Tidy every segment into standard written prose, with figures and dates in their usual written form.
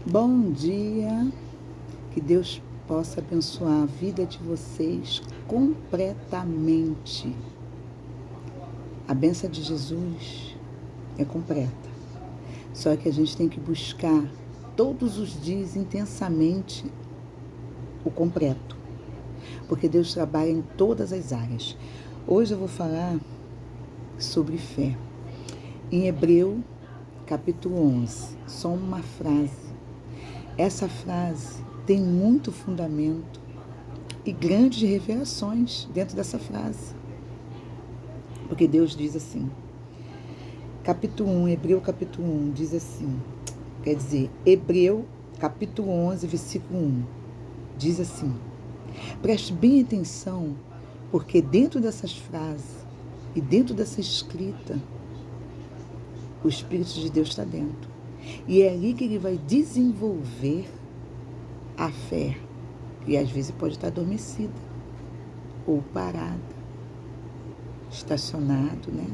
Bom dia, que Deus possa abençoar a vida de vocês completamente. A bênção de Jesus é completa, só que a gente tem que buscar todos os dias intensamente o completo, porque Deus trabalha em todas as áreas. Hoje eu vou falar sobre fé. Em Hebreu, capítulo 11, só uma frase. Essa frase tem muito fundamento e grandes revelações dentro dessa frase. Porque Deus diz assim, capítulo 1, Hebreu capítulo 1, diz assim, quer dizer, Hebreu capítulo 11, versículo 1, diz assim, preste bem atenção, porque dentro dessas frases e dentro dessa escrita, o Espírito de Deus está dentro. E é ali que ele vai desenvolver a fé, que às vezes pode estar adormecida ou parada, estacionado, né?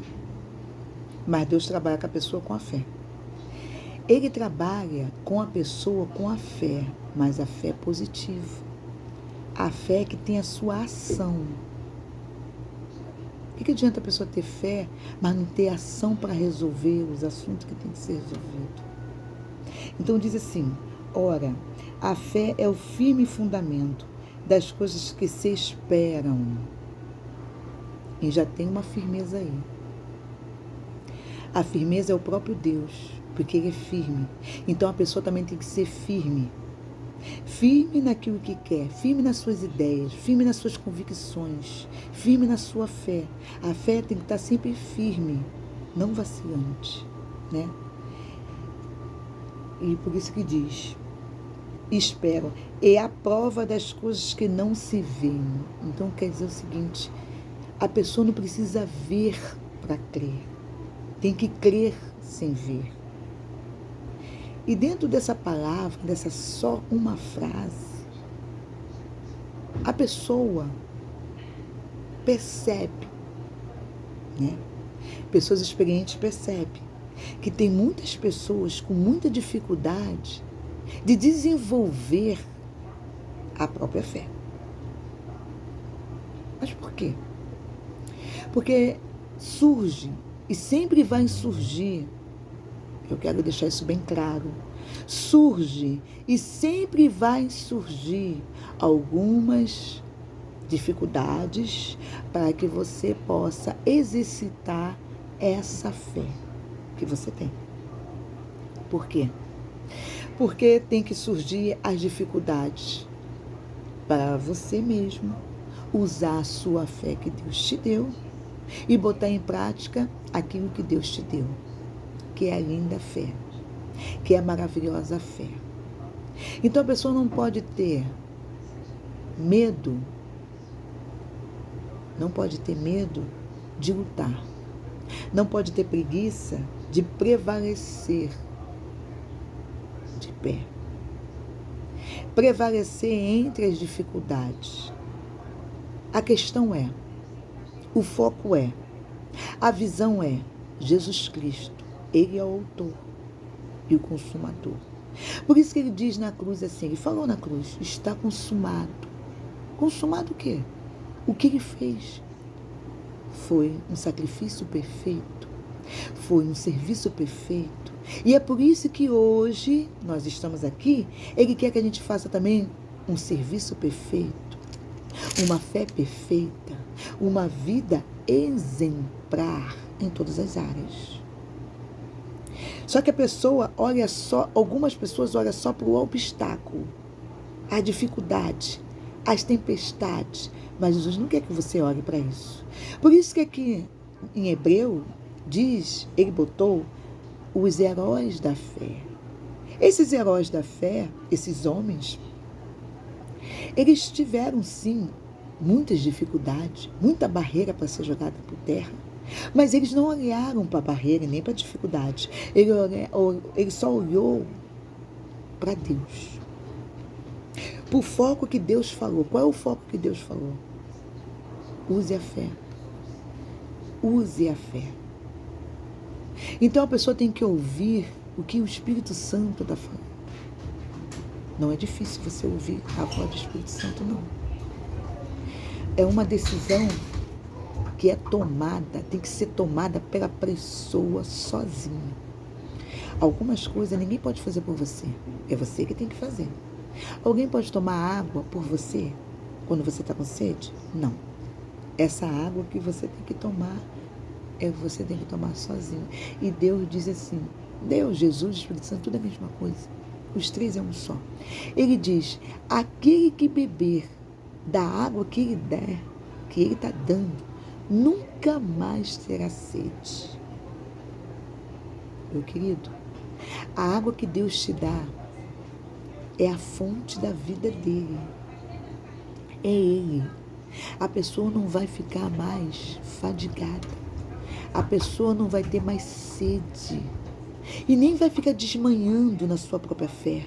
Mas Deus trabalha com a pessoa com a fé. Ele trabalha com a pessoa com a fé, mas a fé é positiva. A fé que tem a sua ação. O que adianta a pessoa ter fé, mas não ter ação para resolver os assuntos que tem que ser resolvidos? Então diz assim, ora, a fé é o firme fundamento das coisas que se esperam. E já tem uma firmeza aí. A firmeza é o próprio Deus, porque Ele é firme. Então a pessoa também tem que ser firme. Firme naquilo que quer, firme nas suas ideias, firme nas suas convicções, firme na sua fé. A fé tem que estar sempre firme, não vacilante, né? E por isso que diz, espero, é a prova das coisas que não se veem. Então quer dizer o seguinte, a pessoa não precisa ver para crer, tem que crer sem ver. E dentro dessa palavra, dessa só uma frase, a pessoa percebe, né? Pessoas experientes percebem que tem muitas pessoas com muita dificuldade de desenvolver a própria fé. Mas por quê? Porque surge e sempre vai surgir, eu quero deixar isso bem claro, surge e sempre vai surgir algumas dificuldades para que você possa exercitar essa fé que você tem. Por quê? Porque tem que surgir as dificuldades para você mesmo usar a sua fé que Deus te deu e botar em prática aquilo que Deus te deu, que é a linda fé, que é a maravilhosa fé. Então a pessoa não pode ter medo, não pode ter medo de lutar, não pode ter preguiça de prevalecer de pé, prevalecer entre as dificuldades. A questão é, o foco é, a visão é Jesus Cristo. Ele é o autor e o consumador. Por isso que ele diz na cruz assim, ele falou na cruz, está consumado. Consumado o quê? O que ele fez? Foi um sacrifício perfeito, foi um serviço perfeito. E é por isso que hoje nós estamos aqui, ele quer que a gente faça também um serviço perfeito, uma fé perfeita, uma vida exemplar em todas as áreas. Só que a pessoa olha só, algumas pessoas olham só para o obstáculo, a dificuldade, as tempestades, mas Jesus não quer que você olhe para isso. Por isso que aqui em Hebreu diz, ele botou os heróis da fé. Esses heróis da fé, esses homens, eles tiveram sim muitas dificuldades, muita barreira para ser jogada por terra. Mas eles não olharam para a barreira nem para a dificuldade. Ele só olhou para Deus. Para o foco que Deus falou. Qual é o foco que Deus falou? Use a fé. Use a fé. Então a pessoa tem que ouvir o que o Espírito Santo está falando. Não é difícil você ouvir a voz do Espírito Santo, não. É uma decisão que é tomada, tem que ser tomada pela pessoa sozinha. Algumas coisas ninguém pode fazer por você. É você que tem que fazer. Alguém pode tomar água por você quando você está com sede? Não. Essa água que você tem que tomar, você tem que tomar sozinho. E Deus diz assim, Deus, Jesus, Espírito Santo, tudo é a mesma coisa. Os três é um só. Ele diz, aquele que beber da água que ele der, que ele está dando, nunca mais terá sede. Meu querido, a água que Deus te dá é a fonte da vida dele. É ele. A pessoa não vai ficar mais fadigada. A pessoa não vai ter mais sede. E nem vai ficar desmanhando na sua própria fé.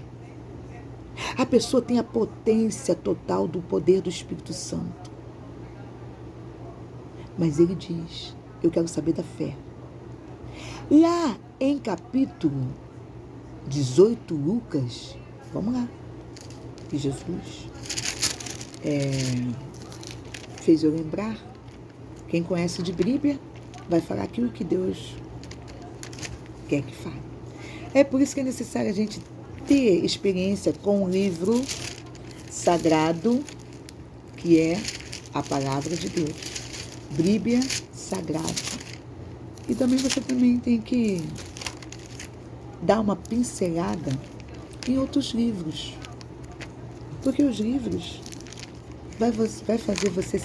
A pessoa tem a potência total do poder do Espírito Santo. Mas ele diz, eu quero saber da fé. Lá em capítulo 18, Lucas, vamos lá, que Jesus fez eu lembrar. Quem conhece de Bíblia vai falar aquilo que Deus quer que fale. É por isso que é necessário a gente ter experiência com o livro sagrado, que é a palavra de Deus. Bíblia Sagrada. E também você também tem que dar uma pincelada em outros livros. Porque os livros vai fazer você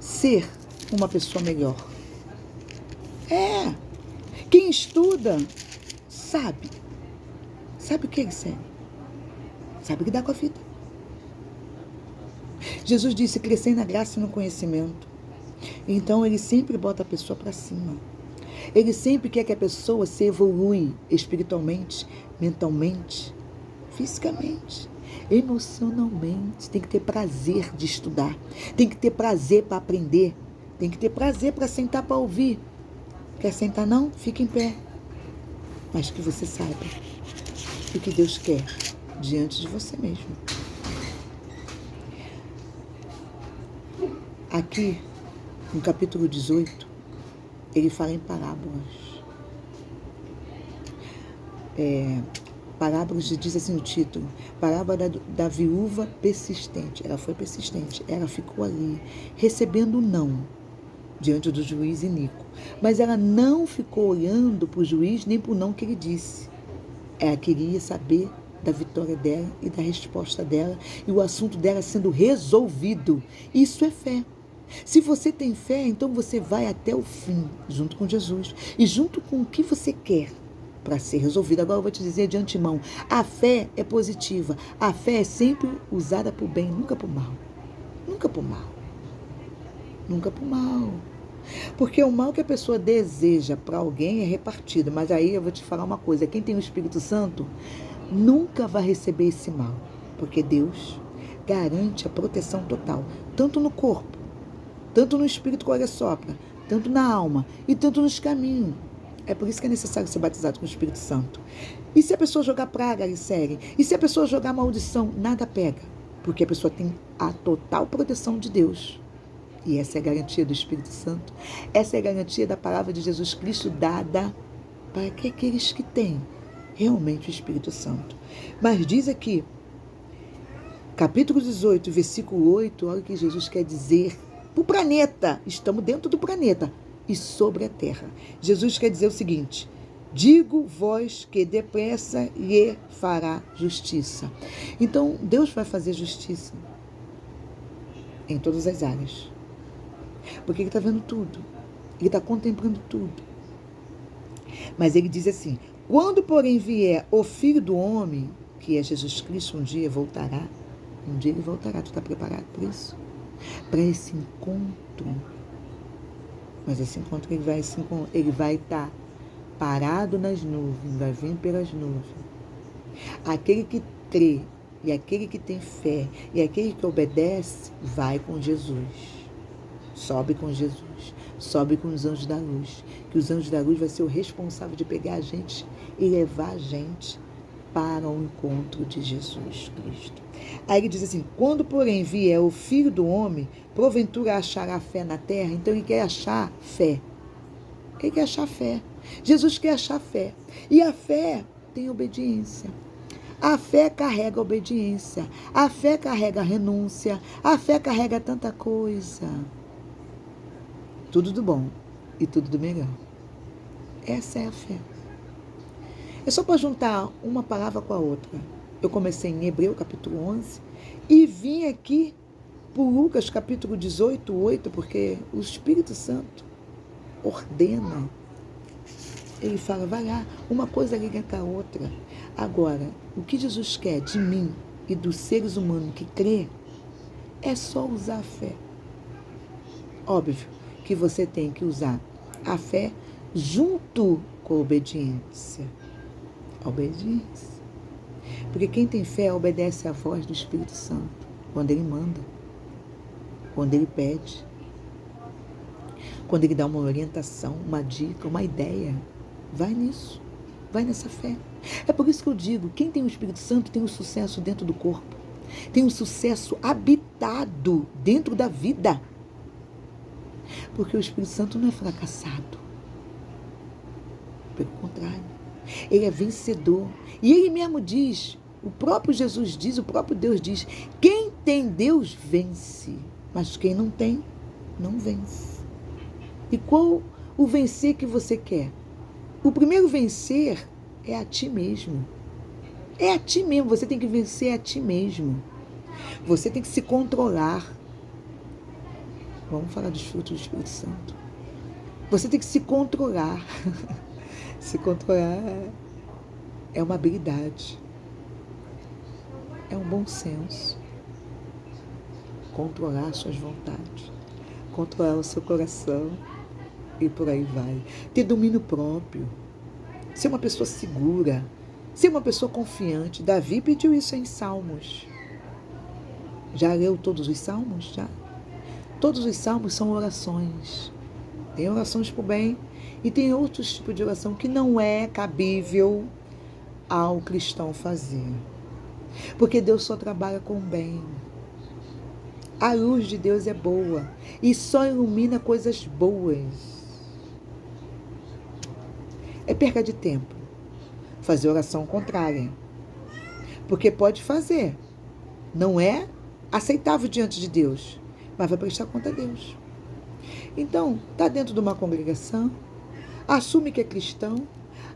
ser uma pessoa melhor. Quem estuda sabe o que ele serve. Sabe o que dá com a vida. Jesus disse, crescei na graça e no conhecimento. Então, ele sempre bota a pessoa para cima. Ele sempre quer que a pessoa se evolui espiritualmente, mentalmente, fisicamente, emocionalmente. Tem que ter prazer de estudar. Tem que ter prazer para aprender. Tem que ter prazer para sentar para ouvir. Quer sentar não? Fica em pé. Mas que você saiba o que Deus quer diante de você mesmo. Aqui, no capítulo 18, ele fala em parábolas. Parábolas, diz assim o título, parábola da viúva persistente. Ela foi persistente, ela ficou ali, recebendo não, diante do juiz iníquo. Mas ela não ficou olhando para o juiz, nem para o não que ele disse. Ela queria saber da vitória dela e da resposta dela, e o assunto dela sendo resolvido. Isso é fé. Se você tem fé, então você vai até o fim, junto com Jesus, e junto com o que você quer para ser resolvido. Agora eu vou te dizer de antemão, a fé é positiva, a fé é sempre usada para o bem, nunca para o mal. Nunca para o mal. Nunca para o mal. Porque o mal que a pessoa deseja para alguém é repartido, mas aí eu vou te falar uma coisa, quem tem o Espírito Santo nunca vai receber esse mal, porque Deus garante a proteção total, tanto no corpo, tanto no espírito que olha sopra, tanto na alma e tanto nos caminhos. É por isso que é necessário ser batizado com o Espírito Santo. E se a pessoa jogar praga, ele segue. E se a pessoa jogar maldição, nada pega. Porque a pessoa tem a total proteção de Deus. E essa é a garantia do Espírito Santo. Essa é a garantia da palavra de Jesus Cristo dada para aqueles que têm realmente o Espírito Santo. Mas diz aqui, capítulo 18, versículo 8, olha o que Jesus quer dizer. O planeta, estamos dentro do planeta e sobre a terra. Jesus quer dizer o seguinte, digo vós que depressa lhe fará justiça. Então, Deus vai fazer justiça em todas as áreas. Porque Ele está vendo tudo. Ele está contemplando tudo. Mas Ele diz assim, quando, porém, vier o Filho do Homem, que é Jesus Cristo, um dia voltará. Um dia Ele voltará. Tu está preparado por isso? Para esse encontro. Mas esse encontro ele vai estar parado nas nuvens, vai vir pelas nuvens. Aquele que crê e aquele que tem fé e aquele que obedece, vai com Jesus. Sobe com Jesus. Sobe com os anjos da luz. Que os anjos da luz vai ser o responsável de pegar a gente e levar a gente para o encontro de Jesus Cristo. Aí ele diz assim, quando porém vier o Filho do Homem, porventura achará fé na terra? Então ele quer achar fé. Ele quer achar fé. Jesus quer achar fé. E a fé tem obediência. A fé carrega obediência. A fé carrega renúncia. A fé carrega tanta coisa. Tudo do bom e tudo do melhor. Essa é a fé. É só para juntar uma palavra com a outra. Eu comecei em Hebreu, capítulo 11, e vim aqui por Lucas, capítulo 18, 8, porque o Espírito Santo ordena. Ele fala, vai lá, uma coisa liga com a outra. Agora, o que Jesus quer de mim e dos seres humanos que crê, é só usar a fé. Óbvio que você tem que usar a fé junto com a obediência. A obediência. Porque quem tem fé obedece à voz do Espírito Santo, quando ele manda, quando ele pede, quando ele dá uma orientação, uma dica, uma ideia. Vai nisso, vai nessa fé. É por isso que eu digo, quem tem o Espírito Santo tem o sucesso dentro do corpo, tem o sucesso habitado dentro da vida. Porque o Espírito Santo não é fracassado. Pelo contrário, ele é vencedor. E ele mesmo diz, o próprio Jesus diz, o próprio Deus diz, quem tem Deus vence, mas quem não tem, não vence. E qual o vencer que você quer? O primeiro vencer é a ti mesmo. É a ti mesmo, você tem que vencer a ti mesmo. Você tem que se controlar. Vamos falar dos frutos do Espírito Santo. Você tem que se controlar. Se controlar é uma habilidade. É um bom senso. Controlar suas vontades. Controlar o seu coração. E por aí vai. Ter domínio próprio. Ser uma pessoa segura. Ser uma pessoa confiante. Davi pediu isso em Salmos. Já leu todos os Salmos? Já? Todos os Salmos são orações. Tem orações por bem e tem outros tipos de oração que não é cabível ao cristão fazer. Porque Deus só trabalha com o bem. A luz de Deus é boa e só ilumina coisas boas. É perca de tempo fazer oração contrária. Porque pode fazer. Não é aceitável diante de Deus, mas vai prestar conta a Deus. Então, está dentro de uma congregação, assume que é cristão,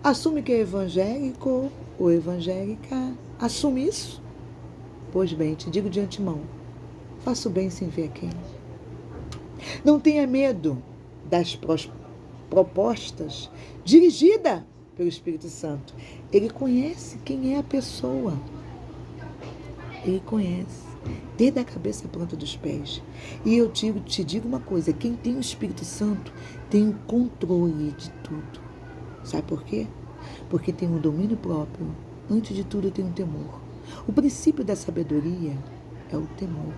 assume que é evangélico ou evangélica, assume isso. Pois bem, te digo de antemão, faça o bem sem ver a quem. Não tenha medo das propostas dirigidas pelo Espírito Santo. Ele conhece quem é a pessoa. Ele conhece. Desde a cabeça à planta dos pés. E eu te digo uma coisa, quem tem o Espírito Santo tem o controle de tudo. Sabe por quê? Porque tem um domínio próprio. Antes de tudo tem um temor. O princípio da sabedoria é o temor.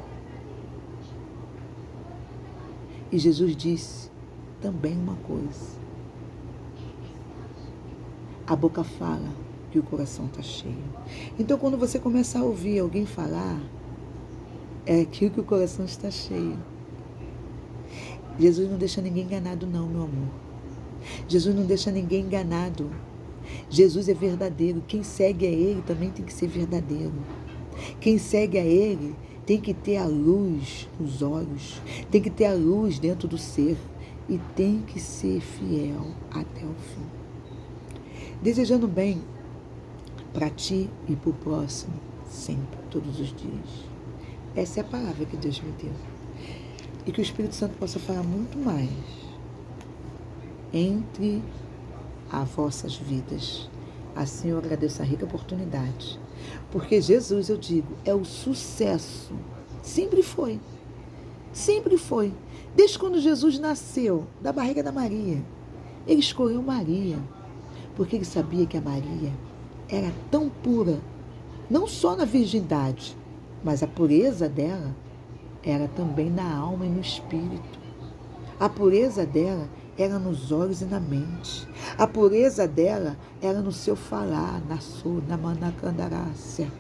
E Jesus disse também uma coisa. A boca fala que o coração está cheio. Então quando você começa a ouvir alguém falar, é aquilo que o coração está cheio. Jesus não deixa ninguém enganado não, meu amor. Jesus não deixa ninguém enganado. Jesus é verdadeiro. Quem segue a Ele também tem que ser verdadeiro. Quem segue a Ele tem que ter a luz nos olhos. Tem que ter a luz dentro do ser. E tem que ser fiel até o fim. Desejando bem para ti e para o próximo, sempre, todos os dias. Essa é a palavra que Deus me deu. E que o Espírito Santo possa falar muito mais entre as vossas vidas. Assim eu agradeço a rica oportunidade. Porque Jesus, eu digo, é o sucesso. Sempre foi. Sempre foi. Desde quando Jesus nasceu da barriga da Maria. Ele escolheu Maria. Porque ele sabia que a Maria era tão pura. Não só na virgindade, mas a pureza dela era também na alma e no espírito. A pureza dela era nos olhos e na mente. A pureza dela era no seu falar, na manacandarácia.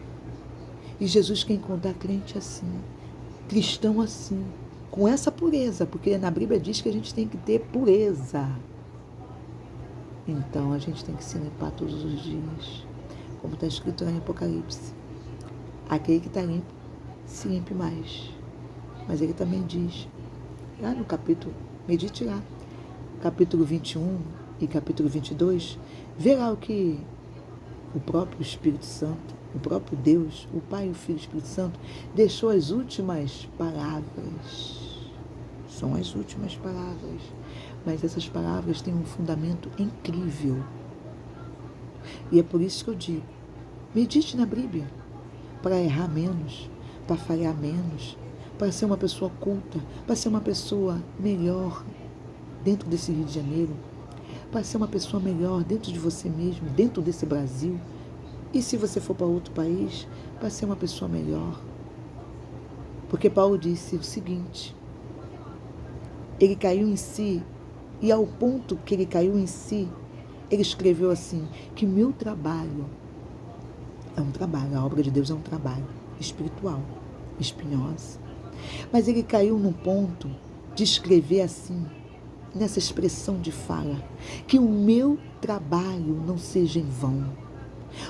E Jesus quer encontrar crente assim, cristão assim, com essa pureza, porque na Bíblia diz que a gente tem que ter pureza. Então a gente tem que se limpar todos os dias, como está escrito lá em Apocalipse. Aquele que está limpo, se limpe mais. Mas ele também diz, lá no capítulo, medite lá, capítulo 21 e capítulo 22, verá o que o próprio Espírito Santo, o próprio Deus, o Pai, o Filho e o Espírito Santo, deixou as últimas palavras. São as últimas palavras. Mas essas palavras têm um fundamento incrível. E é por isso que eu digo, medite na Bíblia, para errar menos, para falhar menos, para ser uma pessoa culta, para ser uma pessoa melhor dentro desse Rio de Janeiro, para ser uma pessoa melhor dentro de você mesmo, dentro desse Brasil. E se você for para outro país, para ser uma pessoa melhor. Porque Paulo disse o seguinte, ele caiu em si, e ao ponto que ele caiu em si, ele escreveu assim, que meu trabalho é um trabalho, a obra de Deus é um trabalho espiritual, espinhosa. Mas ele caiu num ponto de escrever assim, nessa expressão de fala, que o meu trabalho não seja em vão.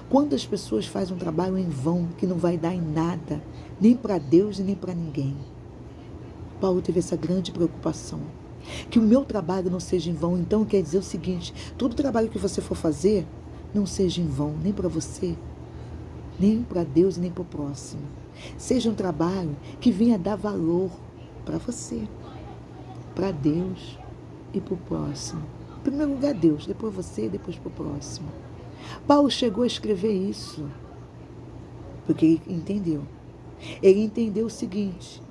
Quantas pessoas fazem um trabalho em vão, que não vai dar em nada, nem para Deus e nem para ninguém? Paulo teve essa grande preocupação, que o meu trabalho não seja em vão. Então quer dizer o seguinte, todo trabalho que você for fazer, não seja em vão, nem para você, nem para Deus e nem para o próximo. Seja um trabalho que venha dar valor para você, para Deus e para o próximo. Em primeiro lugar Deus, depois você e depois para o próximo. Paulo chegou a escrever isso, porque ele entendeu. Ele entendeu o seguinte,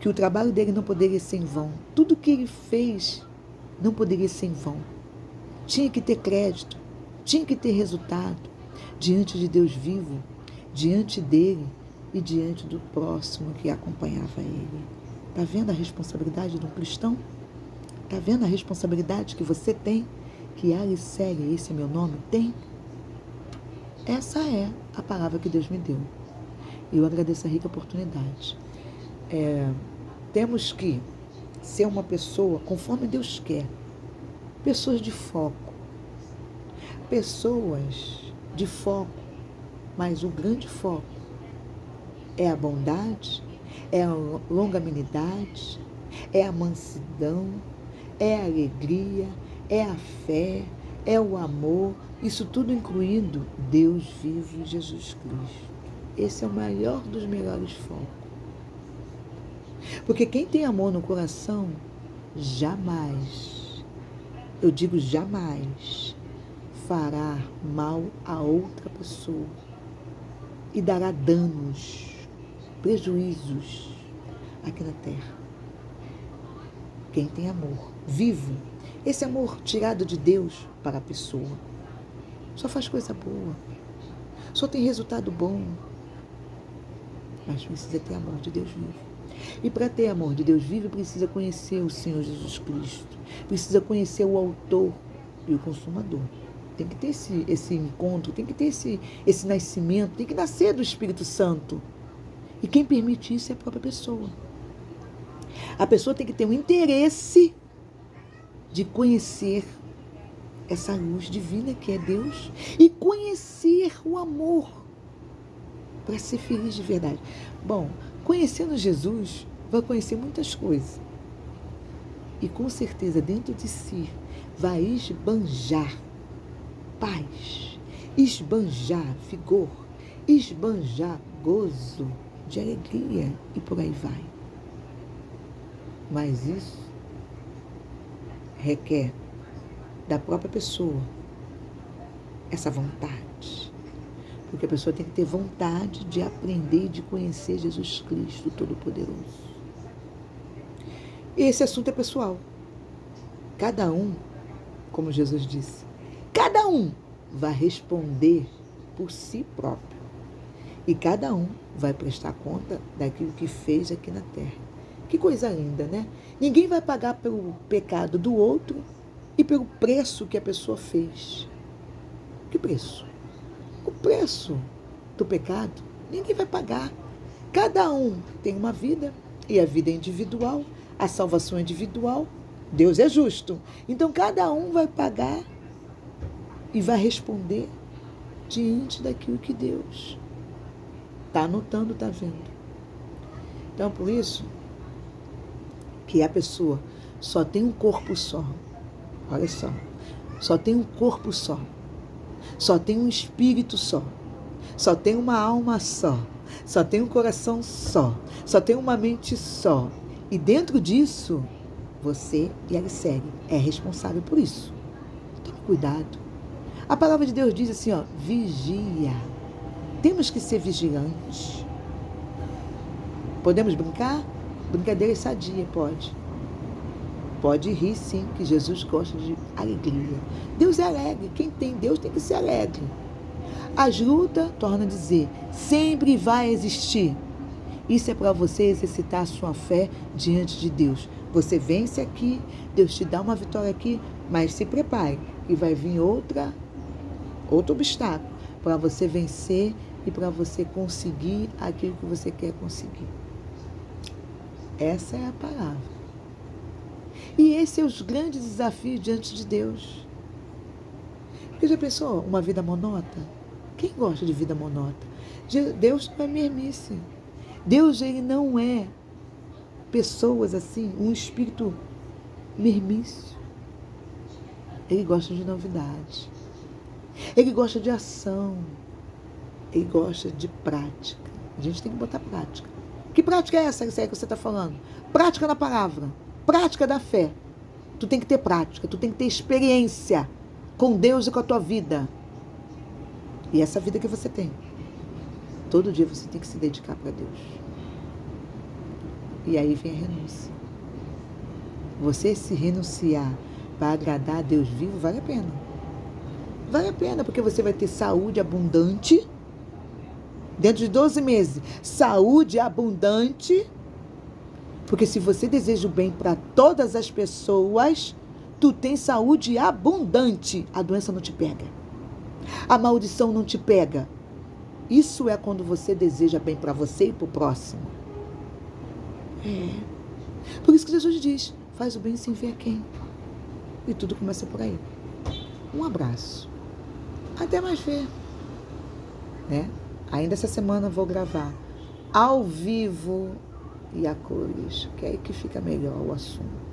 que o trabalho dele não poderia ser em vão. Tudo que ele fez não poderia ser em vão. Tinha que ter crédito, tinha que ter resultado diante de Deus vivo, diante dele e diante do próximo que acompanhava ele. Está vendo a responsabilidade de um cristão? Está vendo a responsabilidade que você tem? Que Alicélia, esse é meu nome, tem? Essa é a palavra que Deus me deu. Eu agradeço a rica oportunidade. Temos que ser uma pessoa conforme Deus quer. Pessoas de foco. Pessoas de foco. Mas o grande foco é a bondade, é a longanimidade, é a mansidão, é a alegria, é a fé, é o amor. Isso tudo incluindo Deus vivo, Jesus Cristo. Esse é o maior dos melhores focos. Porque quem tem amor no coração, jamais, eu digo jamais, fará mal a outra pessoa e dará danos, prejuízos aqui na terra. Quem tem amor vivo, esse amor tirado de Deus para a pessoa, só faz coisa boa, só tem resultado bom, mas precisa ter amor de Deus vivo. E para ter amor de Deus vivo, precisa conhecer o Senhor Jesus Cristo, precisa conhecer o autor e o consumador. Tem que ter esse encontro, tem que ter esse nascimento, tem que nascer do Espírito Santo. E quem permite isso é a própria pessoa. A pessoa tem que ter um interesse de conhecer essa luz divina que é Deus e conhecer o amor para ser feliz de verdade. Bom, conhecendo Jesus, vai conhecer muitas coisas. E com certeza dentro de si vai esbanjar paz, esbanjar vigor, esbanjar gozo, de alegria e por aí vai. Mas isso requer da própria pessoa essa vontade. Porque a pessoa tem que ter vontade de aprender e de conhecer Jesus Cristo Todo-Poderoso. Esse assunto é pessoal. Cada um, como Jesus disse, cada um vai responder por si próprio. E cada um vai prestar conta daquilo que fez aqui na terra. Que coisa linda, né? Ninguém vai pagar pelo pecado do outro e pelo preço que a pessoa fez. Que preço? O preço do pecado ninguém vai pagar. Cada um tem uma vida, e a vida é individual, a salvação é individual, Deus é justo. Então cada um vai pagar e vai responder diante daquilo que Deus está anotando, está vendo. Então, por isso que a pessoa só tem um corpo só. Olha só tem um corpo só tem um espírito só tem uma alma só tem um coração só tem uma mente só. E dentro disso, você e a série é responsável por isso. Tome cuidado. A palavra de Deus diz assim, vigia. Temos que ser vigilantes. Podemos brincar? Brincadeira sadia, pode. Pode rir, sim, que Jesus gosta de alegria. Deus é alegre. Quem tem Deus tem que ser alegre. As lutas, torna a dizer, sempre vai existir. Isso é para você exercitar a sua fé diante de Deus. Você vence aqui, Deus te dá uma vitória aqui, mas se prepare, que vai vir outro obstáculo para você vencer e para você conseguir aquilo que você quer conseguir. Essa é a palavra. E esse é os grandes desafios diante de Deus. Porque já pensou uma vida monótona? Quem gosta de vida monótona? Deus não é mermice. Deus, ele não é pessoas assim, um espírito mermício. Ele gosta de novidade. Ele gosta de ação. Ele gosta de prática. A gente tem que botar prática. Que prática é essa que você está falando? Prática na palavra. Prática da fé. Tu tem que ter prática. Tu tem que ter experiência com Deus e com a tua vida. E essa vida que você tem. Todo dia você tem que se dedicar para Deus. E aí vem a renúncia. Você se renunciar para agradar a Deus vivo, vale a pena. Vale a pena, porque você vai ter saúde abundante. Dentro de 12 meses, saúde abundante. Porque se você deseja o bem para todas as pessoas, tu tem saúde abundante. A doença não te pega. A maldição não te pega. Isso é quando você deseja bem para você e para o próximo. Por isso que Jesus diz, faz o bem sem ver a quem. E tudo começa por aí. Um abraço. Até mais ver. Ainda essa semana vou gravar ao vivo e a cores, que é aí que fica melhor o assunto.